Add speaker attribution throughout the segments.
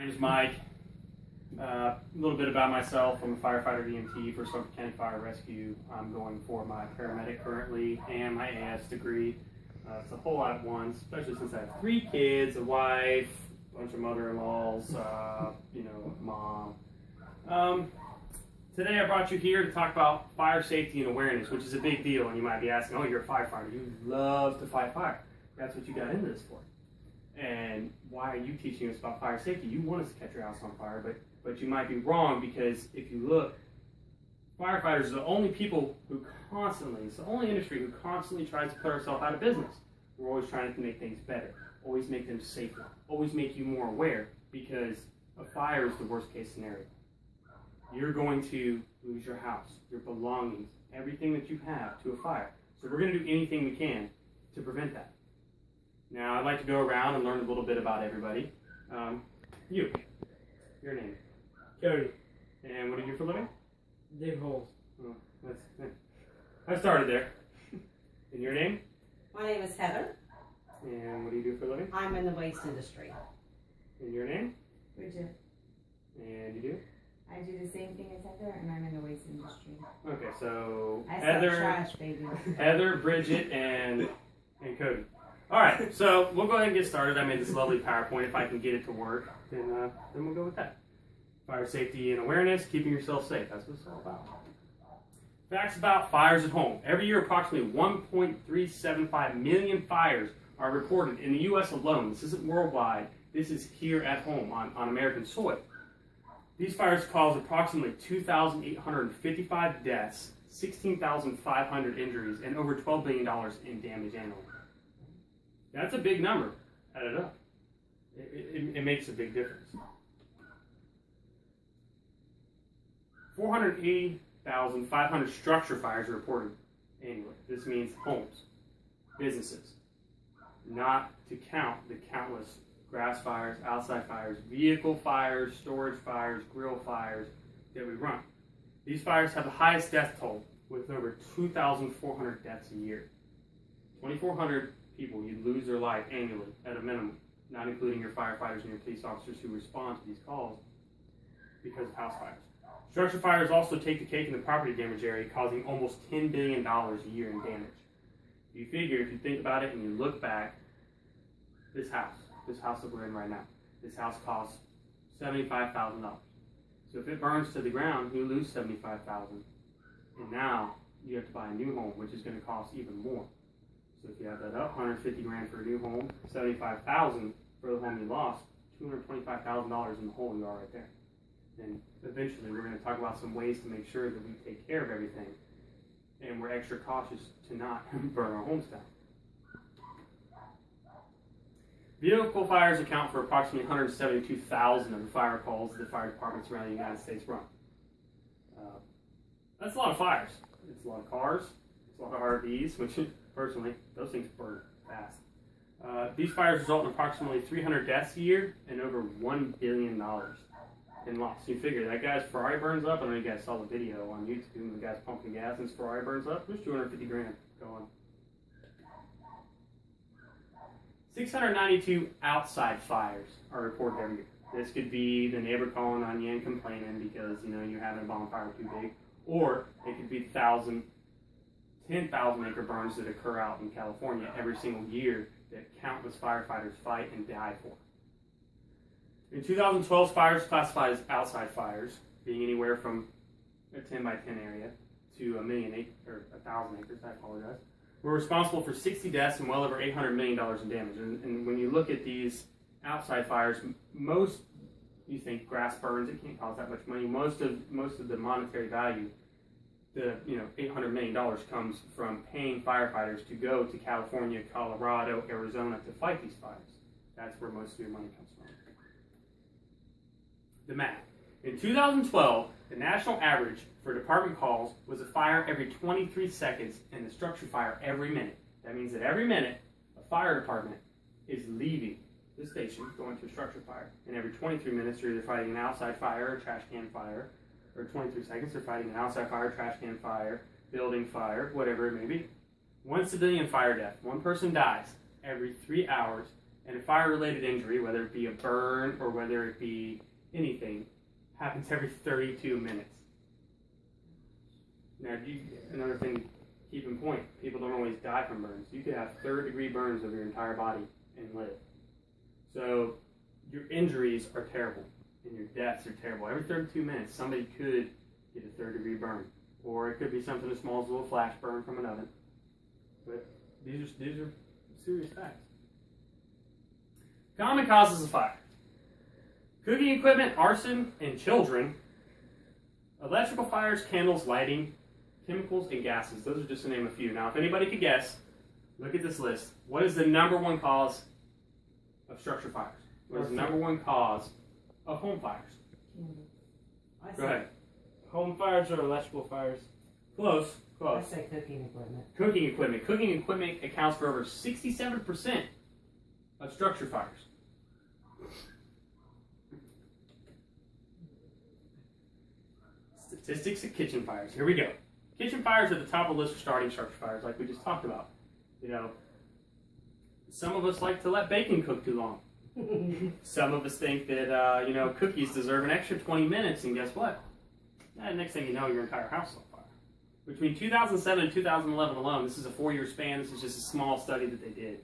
Speaker 1: name's Mike. A little bit about myself. I'm a firefighter EMT for Suffolk County Fire Rescue. I'm going for my paramedic currently and my AS degree. It's a whole lot at once, especially since I have 3 kids, a wife, a bunch of mother-in-laws, mom. Today I brought you here to talk about fire safety and awareness, which is a big deal. And you might be asking, oh, you're a firefighter. You love to fight fire. That's what you got into this for. And why are you teaching us about fire safety? You want us to catch your house on fire, but you might be wrong, because if you look, firefighters are the only people who constantly, it's the only industry who constantly tries to put ourselves out of business. We're always trying to make things better, always make them safer, always make you more aware, because a fire is the worst case scenario. You're going to lose your house, your belongings, everything that you have to a fire. So we're going to do anything we can to prevent that. Now, I'd like to go around and learn a little bit about everybody. Your name?
Speaker 2: Cody.
Speaker 1: And what do you do for a living?
Speaker 2: Dig holes.
Speaker 1: Oh, I started there. And your name?
Speaker 3: My name is Heather.
Speaker 1: And what do you do for a living?
Speaker 3: I'm in the waste industry.
Speaker 1: And your name?
Speaker 4: Bridget.
Speaker 1: And you do?
Speaker 4: I do the same thing as Heather, and I'm in the waste industry.
Speaker 1: Okay, so
Speaker 4: I sell
Speaker 1: Heather,
Speaker 4: trash, baby.
Speaker 1: Heather, Bridget, and Cody. All right, so we'll go ahead and get started. I made this lovely PowerPoint. If I can get it to work, then we'll go with that. Fire safety and awareness, keeping yourself safe. That's what it's all about. Facts about fires at home. Every year, approximately 1.375 million fires are reported in the U.S. alone. This isn't worldwide. This is here at home on American soil. These fires cause approximately 2,855 deaths, 16,500 injuries, and over $12 billion in damage annually. That's a big number. Add it up. It makes a big difference. 480,500 structure fires are reported annually. This means homes, businesses, not to count the countless grass fires, outside fires, vehicle fires, storage fires, grill fires that we run. These fires have the highest death toll, with over 2,400 deaths a year. 2,400 people you lose their life annually at a minimum, not including your firefighters and your police officers who respond to these calls because of house fires. Structure fires also take the cake in the property damage area, causing almost $10 billion a year in damage. You figure, if you think about it and you look back, this house that we're in right now, this house costs $75,000. So if it burns to the ground, you lose $75,000. And now you have to buy a new home, which is going to cost even more. So if you add that up, $150,000 for a new home, $75,000 for the home you lost, $225,000 in the hole you are right there. And eventually we're going to talk about some ways to make sure that we take care of everything, and we're extra cautious to not burn our homes down. Vehicle fires account for approximately 172,000 of the fire calls that fire departments around the United States run. That's a lot of fires. It's a lot of cars. It's a lot of RVs, which personally, those things burn fast. These fires result in approximately 300 deaths a year and over $1 billion in loss. So you figure that guy's Ferrari burns up. I don't know if you guys saw the video on YouTube, and the guy's pumping gas and his Ferrari burns up. There's $250,000 going. 692 outside fires are reported every year. This could be the neighbor calling on you and complaining because you're having a bonfire too big, or it could be 10,000 acre burns that occur out in California every single year that countless firefighters fight and die for. In 2012, fires classified as outside fires, being anywhere from a 10 by 10 area to 1,000,000 acres, I apologize, were responsible for 60 deaths and well over $800 million in damage. And when you look at these outside fires, most, you think grass burns, it can't cause that much money. Most of the monetary value, the $800 million comes from paying firefighters to go to California, Colorado, Arizona to fight these fires. That's where most of your money comes from. The math. In 2012, the national average for department calls was a fire every 23 seconds and a structure fire every minute. That means that every minute, a fire department is leaving the station, going to a structure fire. And every 23 minutes, they're either fighting an outside fire or trash can fire. Or 23 seconds, they're fighting an outside fire, trash can fire, building fire, whatever it may be. 1 civilian fire death. One person dies every 3 hours And a fire-related injury, whether it be a burn or whether it be anything, happens every 32 minutes. Now, another thing to keep in point, people don't always die from burns. You could have third-degree burns of your entire body and live. So your injuries are terrible, and your deaths are terrible. Every 32 minutes, somebody could get a third-degree burn. Or it could be something as small as a little flash burn from an oven. But these are serious facts. Common causes of fire: cooking equipment, arson, and children. Electrical fires, candles, lighting, chemicals, and gases. Those are just to name a few. Now, if anybody could guess, look at this list. What is the number one cause of structure fires? What is the number one cause of home fires? Go ahead.
Speaker 2: Home fires or electrical fires?
Speaker 1: Close.
Speaker 3: I
Speaker 1: Close.
Speaker 3: say cooking equipment.
Speaker 1: Cooking equipment. Cooking equipment accounts for over 67% of structure fires. Statistics of kitchen fires. Here we go. Kitchen fires are at the top of the list for starting structure fires, like we just talked about. You know, some of us like to let bacon cook too long. Some of us think that cookies deserve an extra 20 minutes, and guess what? Next thing you know, your entire house is on fire. Between 2007 and 2011 alone, this is a 4-year span. This is just a small study that they did.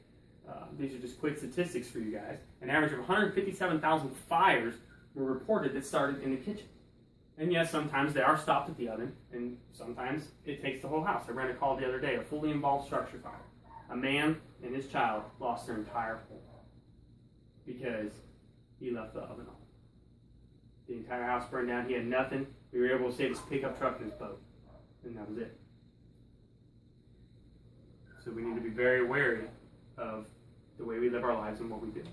Speaker 1: These are just quick statistics for you guys. An average of 157,000 fires were reported that started in the kitchen. And yes, sometimes they are stopped at the oven, and sometimes it takes the whole house. I ran a call the other day, a fully involved structure fire. A man and his child lost their entire home because he left the oven on. The entire house burned down. He had nothing. We were able to save his pickup truck and his boat, and that was it. So we need to be very wary of the way we live our lives and what we do.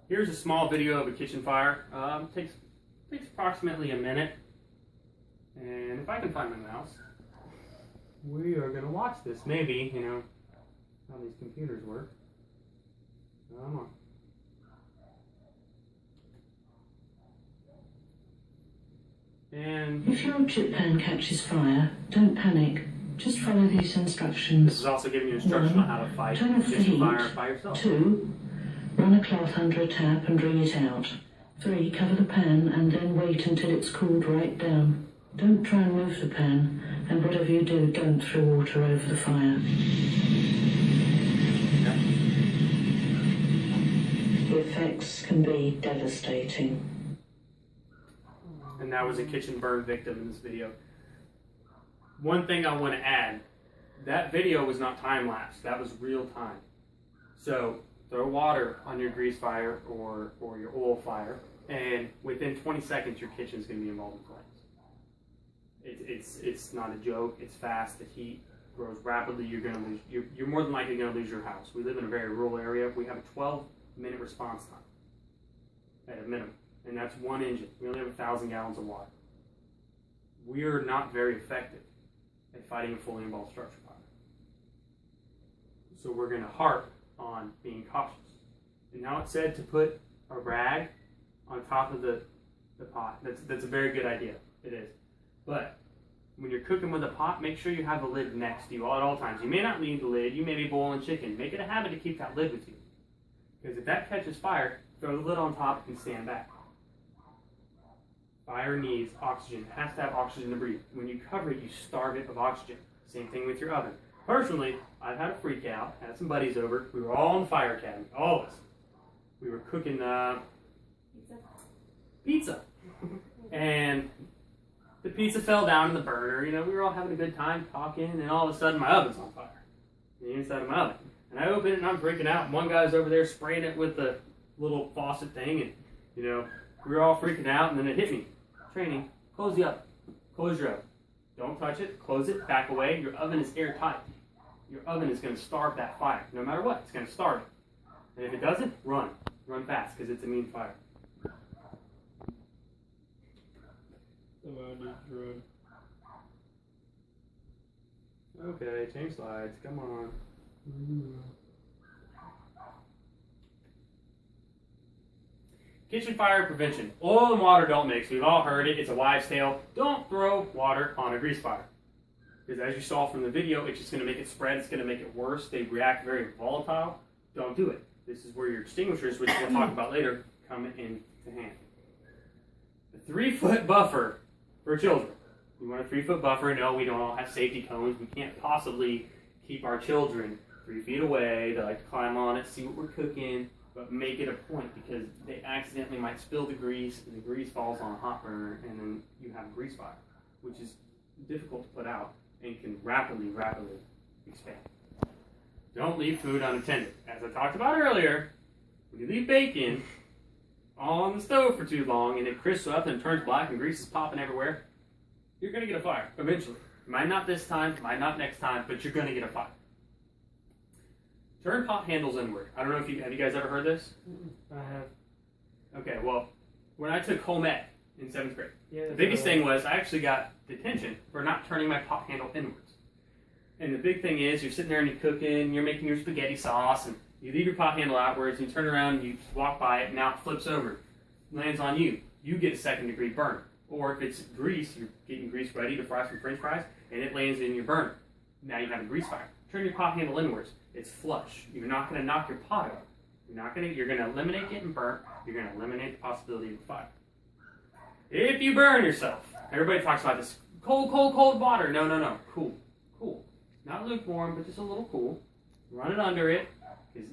Speaker 1: Here's a small video of a kitchen fire. Takes approximately a minute. And if I can find my mouse, we are going to watch this. Maybe, how these computers work. Come on. And
Speaker 5: if your chip pan catches fire, don't panic. Just follow these instructions.
Speaker 1: This is also giving you instruction on how to fight
Speaker 5: Turn off the
Speaker 1: kitchen
Speaker 5: heat.
Speaker 1: fire by yourself.
Speaker 5: 2. Run a cloth under a tap and wring it out. 3. Cover the pan and then wait until it's cooled right down. Don't try and move the pan, and whatever you do, don't throw water over the fire. The effects can be devastating.
Speaker 1: And that was a kitchen burn victim in this video. One thing I want to add, that video was not time-lapse. That was real time. So throw water on your grease fire or your oil fire, and within 20 seconds your kitchen's going to be involved in flames. It's not a joke. It's fast. The heat grows rapidly. You're more than likely going to lose your house. We live in a very rural area. We have a 12-minute response time at a minimum, and that's one engine. We only have 1,000 gallons of water. We are not very effective at fighting a fully involved structure fire. So we're going to harp on being cautious. And now it's said to put a rag on top of the pot. That's a very good idea. It is. But when you're cooking with a pot, make sure you have the lid next to you at all times. You may not need the lid. You may be boiling chicken. Make it a habit to keep that lid with you. Because if that catches fire, throw the lid on top and stand back. Fire needs oxygen. It has to have oxygen to breathe. When you cover it, you starve it of oxygen. Same thing with your oven. Personally, I've had a freak out. Had some buddies over. We were all in the fire academy. All of us. We were cooking pizza. And the pizza fell down in the burner. We were all having a good time talking, and all of a sudden my oven's on fire. The inside of my oven. And I open it and I'm freaking out. And one guy's over there spraying it with the little faucet thing, and we were all freaking out, and then it hit me. Training, close the oven. Close your oven. Don't touch it. Close it. Back away. Your oven is airtight. Your oven is going to starve that fire. No matter what, it's going to starve it. And if it doesn't, run. Run fast, because it's a mean fire.
Speaker 2: Somebody needs to run.
Speaker 1: Okay, change slides. Come on. Kitchen fire prevention. Oil and water don't mix. We've all heard it. It's a wives' tale. Don't throw water on a grease fire. Because as you saw from the video, it's just going to make it spread. It's going to make it worse. They react very volatile. Don't do it. This is where your extinguishers, which we'll talk about later, come into hand. A 3-foot buffer for children. You want a 3-foot buffer. No, we don't all have safety cones. We can't possibly keep our children 3 feet away. They like to climb on it, see what we're cooking, but make it a point because they accidentally might spill the grease, and the grease falls on a hot burner, and then you have a grease fire, which is difficult to put out and can rapidly expand. Don't leave food unattended. As I talked about earlier, when you leave bacon on the stove for too long and it crisps up and turns black and grease is popping everywhere, you're going to get a fire eventually. Might not this time, might not next time, but you're going to get a fire. Turn pot handles inward. I don't know if have you guys ever heard this?
Speaker 2: I have.
Speaker 1: Okay, well, when I took home ec in 7th grade,
Speaker 2: Yeah,
Speaker 1: the biggest thing was I actually got detention for not turning my pot handle inwards. And the big thing is you're sitting there and you're cooking, you're making your spaghetti sauce, and you leave your pot handle outwards, and you turn around and you walk by it, and now it flips over, lands on you. You get a 2nd-degree burn. Or if it's grease, you're getting grease ready to fry some french fries, and it lands in your burner. Now you have a grease fire. Turn your pot handle inwards. It's flush. You're not going to knock your pot over. You're going to eliminate getting burnt. You're going to eliminate the possibility of a fire. If you burn yourself, everybody talks about this cold water. No. Cool. Not lukewarm, but just a little cool. Run it under it, because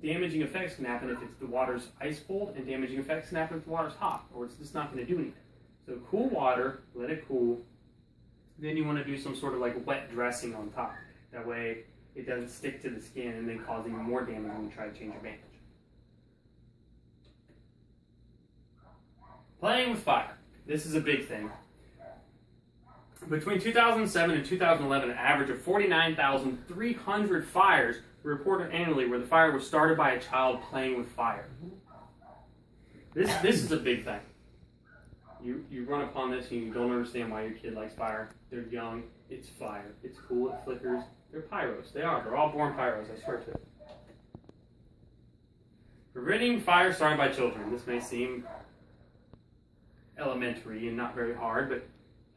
Speaker 1: damaging effects can happen if the water's ice cold, and damaging effects can happen if the water's hot, or it's just not going to do anything. So cool water, let it cool. Then you want to do some sort of like wet dressing on top. That way it doesn't stick to the skin and then cause even more damage when you try to change your bandage. Playing with fire. This is a big thing. Between 2007 and 2011, an average of 49,300 fires were reported annually where the fire was started by a child playing with fire. This is a big thing. You run upon this and you don't understand why your kid likes fire. They're young. It's fire. It's cool. It flickers. They're pyros. They are. They're all born pyros. I swear to it. Preventing fire started by children. This may seem elementary and not very hard, but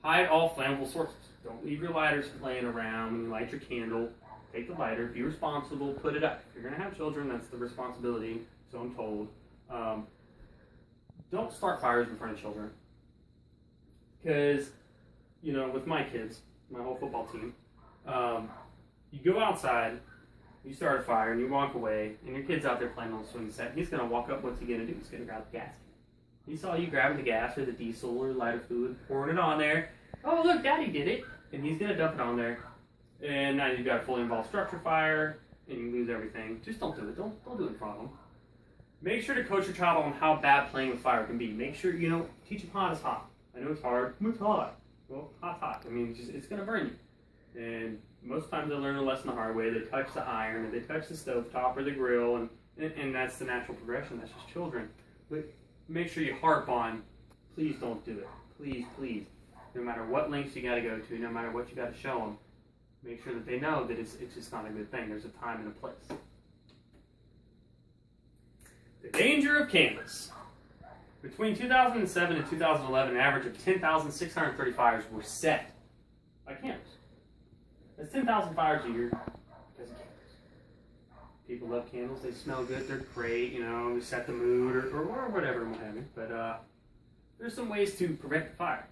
Speaker 1: hide all flammable sources. Don't leave your lighters laying around when you light your candle. Take the lighter. Be responsible. Put it up. If you're going to have children, that's the responsibility, so I'm told. Don't start fires in front of children. Because, with my kids, my whole football team, you go outside, you start a fire, and you walk away, and your kid's out there playing on the swing set. He's going to walk up. What's he going to do? He's going to grab the gas can. He saw you grabbing the gas or the diesel or lighter fluid, pouring it on there. Oh, look, Daddy did it. And he's going to dump it on there. And now you've got a fully involved structure fire, and you lose everything. Just don't do it. Don't do it in front of them. Make sure to coach your child on how bad playing with fire can be. Make sure, teach them hot is hot. I know it's hard. It's hot. Well, hot's hot. I mean, it's going to burn you. And most times they learn a lesson the hard way. They touch the iron, or they touch the stovetop or the grill, and that's the natural progression. That's just children. But make sure you harp on, please don't do it. Please. No matter what lengths you got to go to, no matter what you got to show them, make sure that they know that it's just not a good thing. There's a time and a place. The danger of candles. Between 2007 and 2011, an average of 10,630 fires were set by candles. That's 10,000 fires a year because of candles. People love candles. They smell good. They're great. They set the mood or whatever and what have you. But there's some ways to prevent the fire.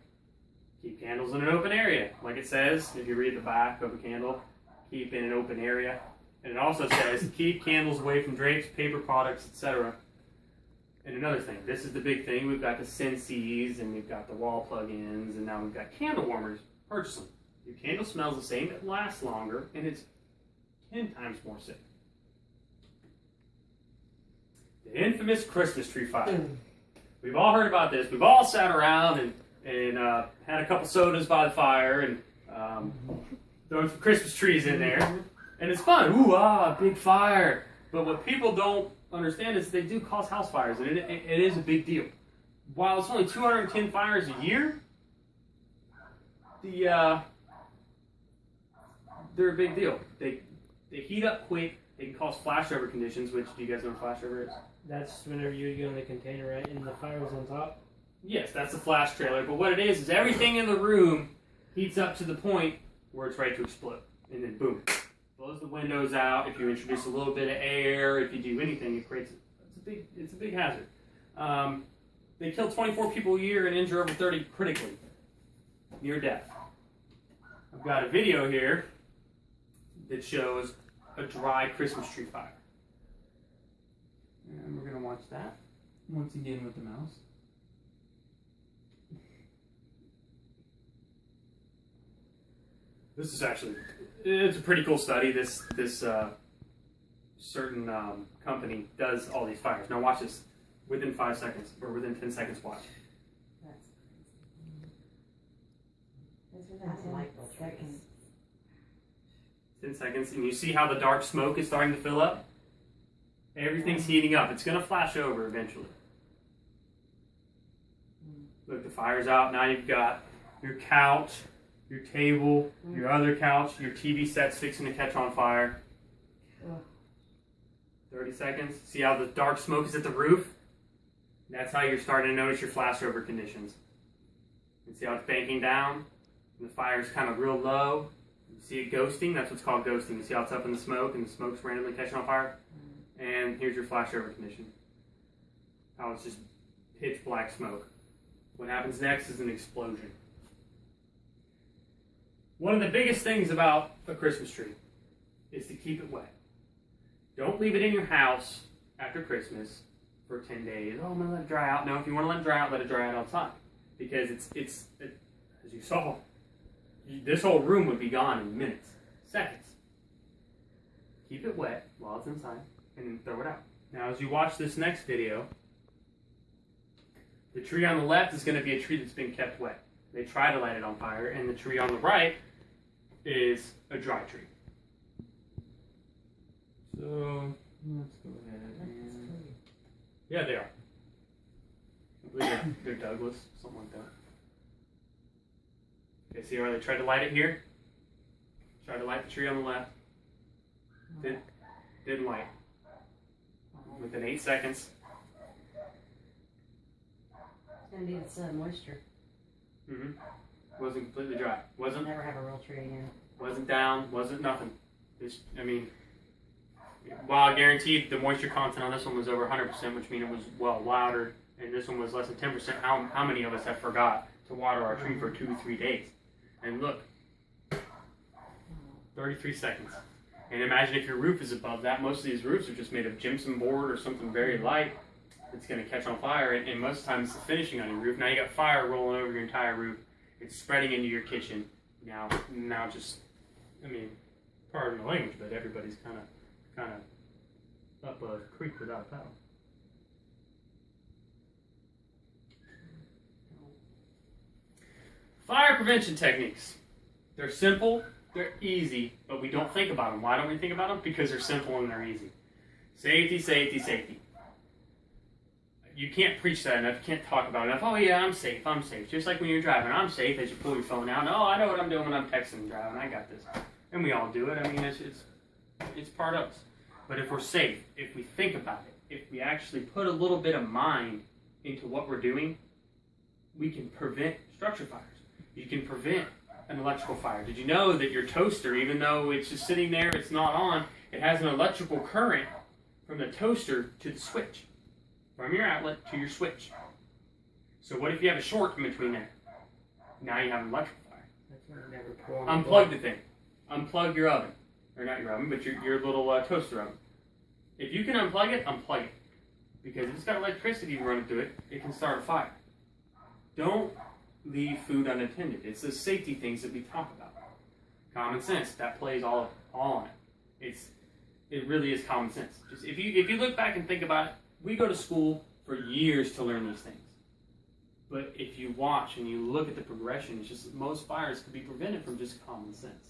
Speaker 1: Keep candles in an open area. Like it says, if you read the back of a candle, keep in an open area. And it also says, keep candles away from drapes, paper products, etc. And another thing, this is the big thing. We've got the Sensi's, and we've got the wall plug-ins, and now we've got candle warmers. Purchase them. Your candle smells the same, it lasts longer, and it's 10 times more safe. The infamous Christmas tree fire. We've all heard about this. We've all sat around and had a couple sodas by the fire and thrown some Christmas trees in there. And it's fun. Ooh, big fire. But what people don't understand is they do cause house fires, and it is a big deal. While it's only 210 fires a year, they're a big deal. They heat up quick. They can cause flashover conditions, which, do you guys know what flashover is?
Speaker 2: That's whenever you go in the container, right, and the fire's on top.
Speaker 1: Yes, that's the flash trailer. But what it is everything in the room heats up to the point where it's ready to explode. And then boom, blows the windows out. If you introduce a little bit of air, if you do anything, it creates it's a big hazard. They kill 24 people a year and injure over 30 critically, near death. I've got a video here that shows a dry Christmas tree fire. And we're going to watch that once again with the mouse. This is actually, it's a pretty cool study. This certain company does all these fires. Now watch this. Within 5 seconds, or within 10 seconds, watch.
Speaker 4: That's within
Speaker 3: That's
Speaker 4: 10
Speaker 3: like
Speaker 4: seconds.
Speaker 1: 10 seconds, and you see how the dark smoke is starting to fill up? Everything's heating up. It's going to flash over eventually. Look, the fire's out. Now you've got your couch, your table, your other couch, your TV set's fixing to catch on fire. 30 seconds. See how the dark smoke is at the roof? That's how you're starting to notice your flashover conditions. You see how it's banking down? And the fire's kind of real low. You see it ghosting? That's what's called ghosting. You see how it's up in the smoke and the smoke's randomly catching on fire? And here's your flashover condition. How it's just pitch black smoke. What happens next is an explosion. One of the biggest things about a Christmas tree is to keep it wet. Don't leave it in your house after Christmas for 10 days. Oh, I'm going to let it dry out. No, if you want to let it dry out, let it dry out outside. Because it's as you saw, this whole room would be gone in minutes, seconds. Keep it wet while it's inside and then throw it out. Now, as you watch this next video, the tree on the left is going to be a tree that's been kept wet. They try to light it on fire, and the tree on the right is a dry tree. So, let's go ahead and... Yeah, they are. I believe they're Douglas, something like that. Okay, see how they tried to light it here? Tried to light the tree on the left. Didn't light. Within 8 seconds.
Speaker 3: It's gonna need some moisture.
Speaker 1: Wasn't completely dry. Wasn't
Speaker 3: Never have a real tree again.
Speaker 1: wasn't down. Wasn't nothing. Well, I guarantee the moisture content on this one was over 100%, which means it was well watered, and this one was less than 10%. How many of us have forgot to water our tree for 2-3 days? And look, 33 seconds. And imagine if your roof is above that. Most of these roofs are just made of gypsum board or something very light. It's going to catch on fire, and most of the time it's the finishing on your roof. Now you got fire rolling over your entire roof. It's spreading into your kitchen. Now just, pardon the language, but everybody's kind of up a creek without a paddle. Fire prevention techniques. They're simple, they're easy, but we don't think about them. Why don't we think about them? Because they're simple and they're easy. Safety, safety, safety. You can't preach that enough. You can't talk about it enough. Oh yeah, I'm safe. I'm safe. Just like when you're driving, I'm safe as you pull your phone out. No, I know what I'm doing when I'm texting and driving. I got this. And we all do it. It's part of us. But if we're safe, if we think about it, if we actually put a little bit of mind into what we're doing, we can prevent structure fires. You can prevent an electrical fire. Did you know that your toaster, even though it's just sitting there, it's not on, it has an electrical current from the toaster to the switch, from your outlet to your switch. So what if you have a short in between there? Now you have an electrical fire.
Speaker 2: That's why I never pour on
Speaker 1: Unplug the thing. Unplug your oven. Or not your oven, but your little toaster oven. If you can unplug it, unplug it. Because if it's got electricity running through it, it can start a fire. Don't leave food unattended. It's the safety things that we talk about. Common sense, that plays all on it. It really is common sense. Just if you look back and think about it, we go to school for years to learn these things. But if you watch and you look at the progression, it's just most fires could be prevented from just common sense.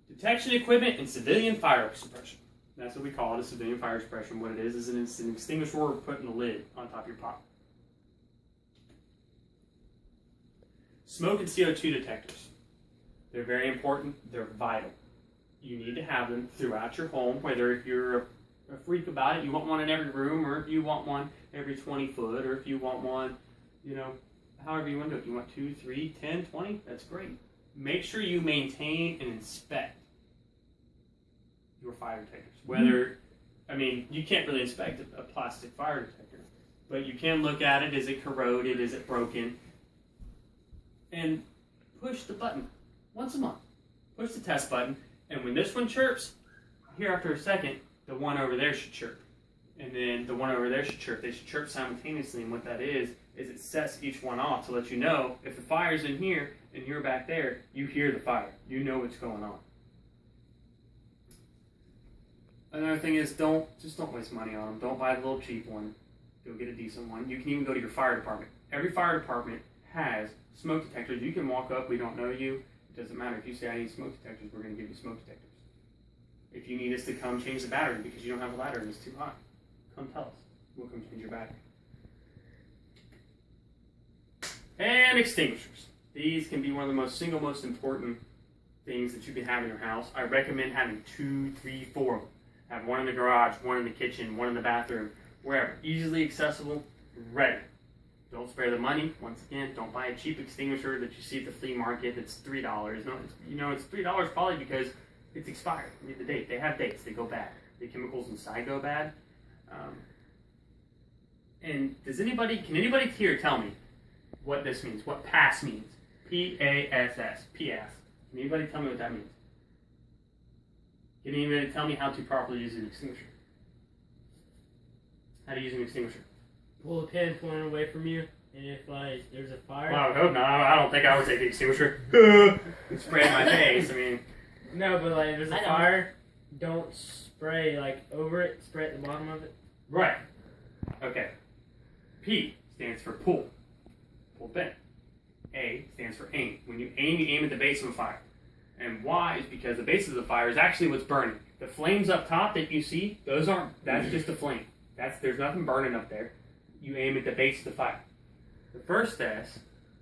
Speaker 1: Detection equipment and civilian fire suppression. That's what we call it, a civilian fire suppression. What it is an extinguisher we're putting a lid on top of your pot. Smoke and CO2 detectors. They're very important. They're vital. You need to have them throughout your home, whether if you're a freak about it, you want one in every room, or if you want one every 20 foot, or if you want one, however you want to do it. You want 2, 3, 10, 20, that's great. make sure you maintain and inspect your fire detectors. Whether, I mean, you can't really inspect a plastic fire detector, but you can look at it. Is it corroded? Is it broken? And push the button once a month. Push the test button, and when this one chirps, here after a second, the one over there should chirp. And then the one over there should chirp. They should chirp simultaneously, and what that is it sets each one off to let you know if the fire's in here and you're back there, you hear the fire. You know what's going on. Another thing is don't waste money on them. Don't buy the little cheap one. Go get a decent one. You can even go to your fire department. Every fire department has smoke detectors. You can walk up. We don't know you. It doesn't matter. If you say, I need smoke detectors, we're going to give you smoke detectors. If you need us to come change the battery because you don't have a ladder and it's too hot, come tell us. We'll come change your battery. And extinguishers. These can be one of the single most important things that you can have in your house. I recommend having 2, 3, 4 of them. Have one in the garage, one in the kitchen, one in the bathroom, wherever. Easily accessible, ready. Don't spare the money. Once again, don't buy a cheap extinguisher that you see at the flea market that's $3. No, it's $3 probably because it's expired. Read the date. They have dates. They go bad. The chemicals inside go bad. And can anybody here tell me what this means? What PASS means? P-A-S-S. P-A-S. Can anybody tell me what that means? Can anybody tell me how to properly use an extinguisher? How to use an extinguisher?
Speaker 2: Pull the pin, point it away from you, and if like there's a fire.
Speaker 1: Well, I would hope not. I don't think I would take the extinguisher. Spray in my face. I mean.
Speaker 2: No, but like if there's a fire, don't spray like over it. Spray at the bottom of it.
Speaker 1: Right. Okay. P stands for pull. Pull pin. A stands for aim. When you aim at the base of a fire. And why is because the base of the fire is actually what's burning. The flames up top that you see, that's just a flame. There's nothing burning up there. You aim at the base of the fire. The first S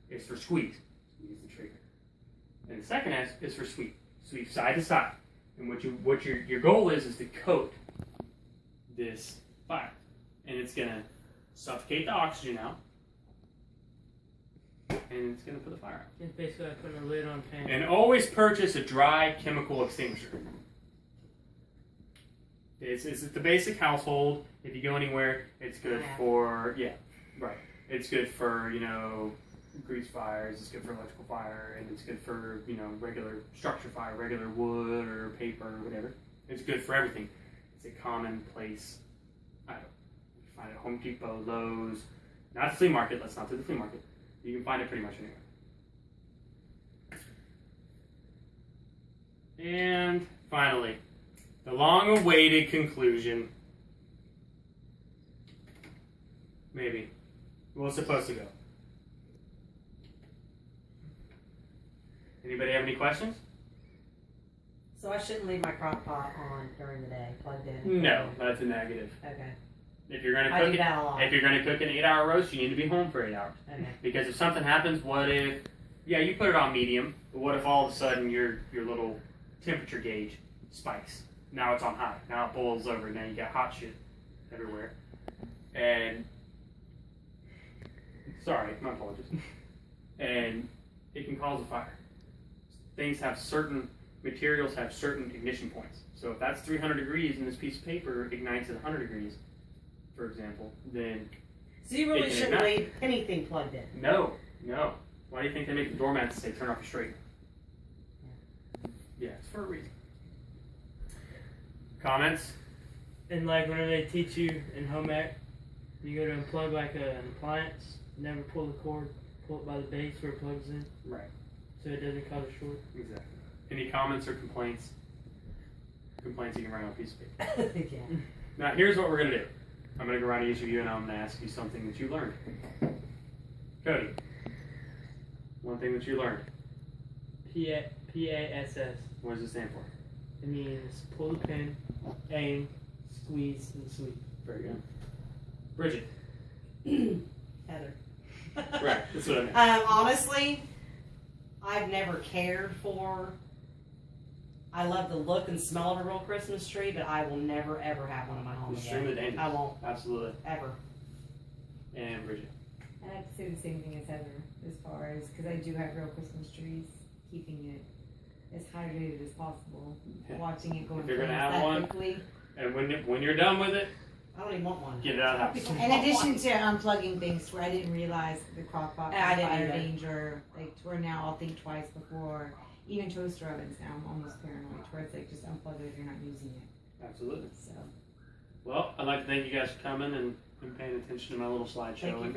Speaker 1: is for squeeze. Squeeze the trigger. And the second S is for sweep. Sweep side to side. And what your goal is to coat this fire. And it's gonna suffocate the oxygen out. And it's going to put the fire out.
Speaker 2: It's basically like putting a lid on a pan.
Speaker 1: And always purchase a dry chemical extinguisher. It's the basic household. If you go anywhere, it's good for, It's good for, grease fires. It's good for electrical fire. And it's good for, regular structure fire, regular wood or paper or whatever. It's good for everything. It's a commonplace item. You can find it at Home Depot, Lowe's, not the flea market. Let's not do the flea market. You can find it pretty much anywhere. And finally, the long-awaited conclusion. Maybe. Well, it's supposed to go. Anybody have any questions?
Speaker 3: So I shouldn't leave my crock pot on during the day, plugged in?
Speaker 1: No, that's a negative.
Speaker 3: Okay.
Speaker 1: If you're gonna
Speaker 3: I
Speaker 1: cook
Speaker 3: do that a lot.
Speaker 1: if you're gonna cook an 8-hour roast, you need to be home for 8 hours.
Speaker 3: Okay.
Speaker 1: Because if something happens, what if? Yeah, you put it on medium, but what if all of a sudden your little temperature gauge spikes? Now it's on high. Now it boils over. Now you got hot shit everywhere. And sorry, my apologies. And it can cause a fire. Materials have certain ignition points. So if that's 300 degrees and this piece of paper ignites at 100 degrees, for example, then
Speaker 3: So you really shouldn't leave anything plugged in?
Speaker 1: No. Why do you think they make the doormats say turn off your straightener? Yeah, it's for a reason. Comments?
Speaker 2: And like whenever they teach you in home ec, you go to unplug like an appliance, never pull the cord, pull it by the base where it plugs in.
Speaker 1: Right.
Speaker 2: So it doesn't cause a short.
Speaker 1: Exactly. Any comments or complaints? Complaints you can write on a piece of paper.
Speaker 3: Yeah.
Speaker 1: Now here's what we're going to do. I'm going to go around to each of you and I'm going to ask you something that you learned. Cody, one thing that you learned.
Speaker 2: P-A-S-S.
Speaker 1: What does it stand for?
Speaker 2: It means pull the pin, aim, squeeze, and sweep.
Speaker 1: Very good. Bridget.
Speaker 3: Heather.
Speaker 1: Right, that's what I meant.
Speaker 3: Honestly, I've never cared for. I love the look and smell of a real Christmas tree, but I will never ever have one in my home
Speaker 1: Extremely
Speaker 3: again.
Speaker 1: dangerous.
Speaker 3: I won't
Speaker 1: Absolutely.
Speaker 3: ever.
Speaker 1: And Bridget.
Speaker 4: I have to say the same thing as Heather as far as, because I do have real Christmas trees, keeping it as hydrated as possible.
Speaker 1: Yeah.
Speaker 4: Watching it go
Speaker 1: If you're
Speaker 4: in
Speaker 1: gonna
Speaker 4: flames
Speaker 1: have
Speaker 4: that
Speaker 1: one-
Speaker 4: quickly.
Speaker 1: And when you're done with it,
Speaker 3: I don't even want one.
Speaker 1: get it out of the house.
Speaker 4: In addition to unplugging things, where I didn't realize the crock pot was
Speaker 3: I didn't
Speaker 4: fire
Speaker 3: either.
Speaker 4: danger. Like, to where now I'll think twice before. Even toaster ovens now, I'm almost paranoid. To where it's like, just unplug it if you're not using it.
Speaker 1: Absolutely.
Speaker 4: So.
Speaker 1: Well, I'd like to thank you guys for coming and paying attention to my little slideshow.
Speaker 3: Thank you for